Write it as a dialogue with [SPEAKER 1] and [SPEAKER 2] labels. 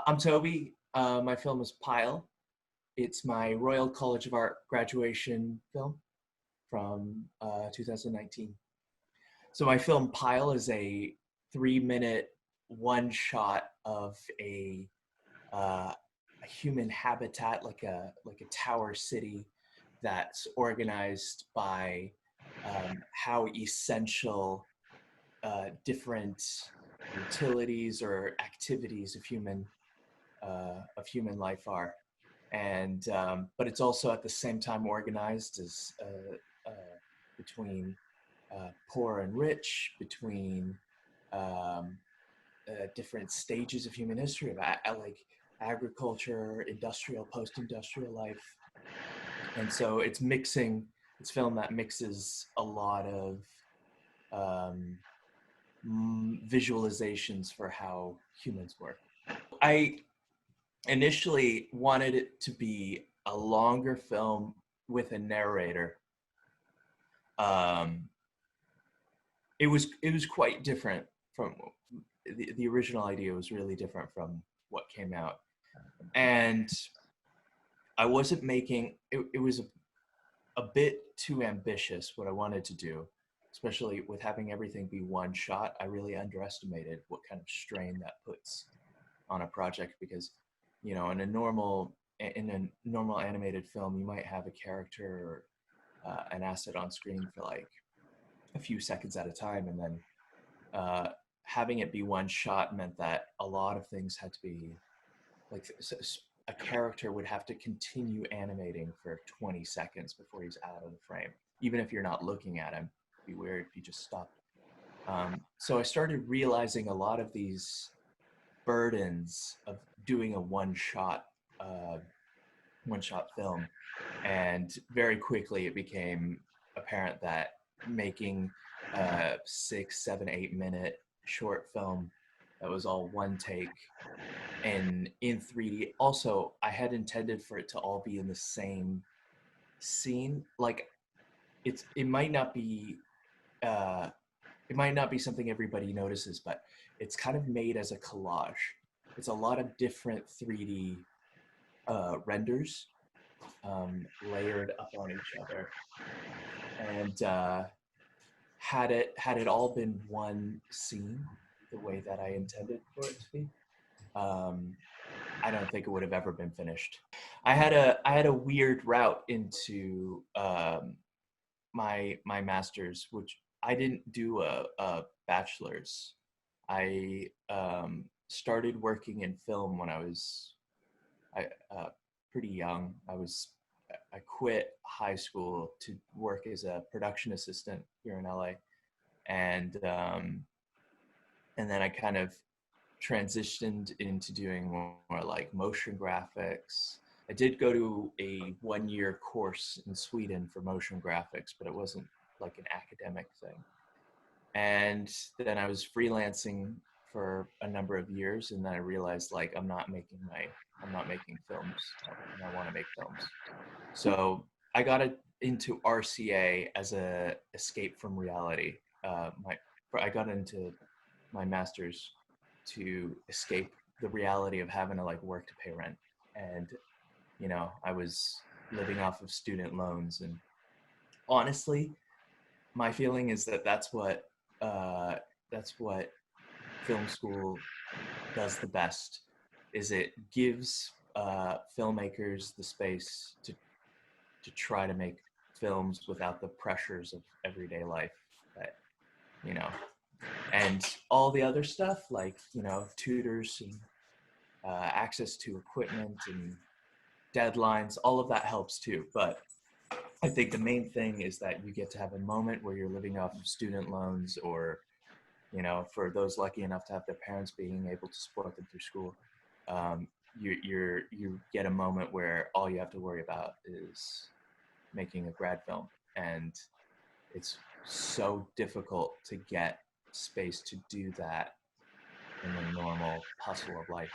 [SPEAKER 1] I'm Toby. My film is Pile. It's my Royal College of Art graduation film from 2019. So my film Pile is a 3-minute one shot of a human habitat, like a tower city that's organized by how essential different utilities or activities of human life are, and but it's also at the same time organized as between poor and rich, between um, different stages of human history, of like agriculture, industrial, post-industrial life, and so it's mixing. It's film that mixes a lot of um, visualizations for how humans work. I initially wanted it to be a longer film with a narrator. Um, it was quite different from the original idea. Was really different from what came out, and I wasn't making it. It was a bit too ambitious what I wanted to do, especially with having everything be one shot. I really underestimated what kind of strain that puts on a project, because in a normal animated film, you might have a character or an asset on screen for like a few seconds at a time, and then having it be one shot meant that a lot of things had to be like a character would have to continue animating for 20 seconds before he's out of the frame, even if you're not looking at him. It'd be weird if you just stopped. So I started realizing a lot of these burdens of doing a one-shot film, and very quickly it became apparent that making a 6, 7, 8-minute short film that was all one take and in 3D. Also, I had intended for it to all be in the same scene. Like it might not be something everybody notices, but it's kind of made as a collage. It's a lot of different 3D renders layered up on each other, and had it all been one scene the way that I intended for it to be, I don't think it would have ever been finished. I had a weird route into my master's, which I didn't do a bachelor's. I started working in film when I was pretty young. I quit high school to work as a production assistant here in LA, and then I kind of transitioned into doing more like motion graphics. I did go to a 1-year course in Sweden for motion graphics, but it wasn't like an academic thing. And then I was freelancing for a number of years, and then I realized like I'm not making films, and I want to make films. So I got into RCA as a escape from reality. I got into my master's to escape the reality of having to like work to pay rent, and I was living off of student loans. And honestly, my feeling is that that's what film school does the best. Is it gives filmmakers the space to try to make films without the pressures of everyday life, that and all the other stuff, like tutors and access to equipment and deadlines, all of that helps too. But I think the main thing is that you get to have a moment where you're living off of student loans, or for those lucky enough to have their parents being able to support them through school, you get a moment where all you have to worry about is making a grad film, and it's so difficult to get space to do that in the normal hustle of life.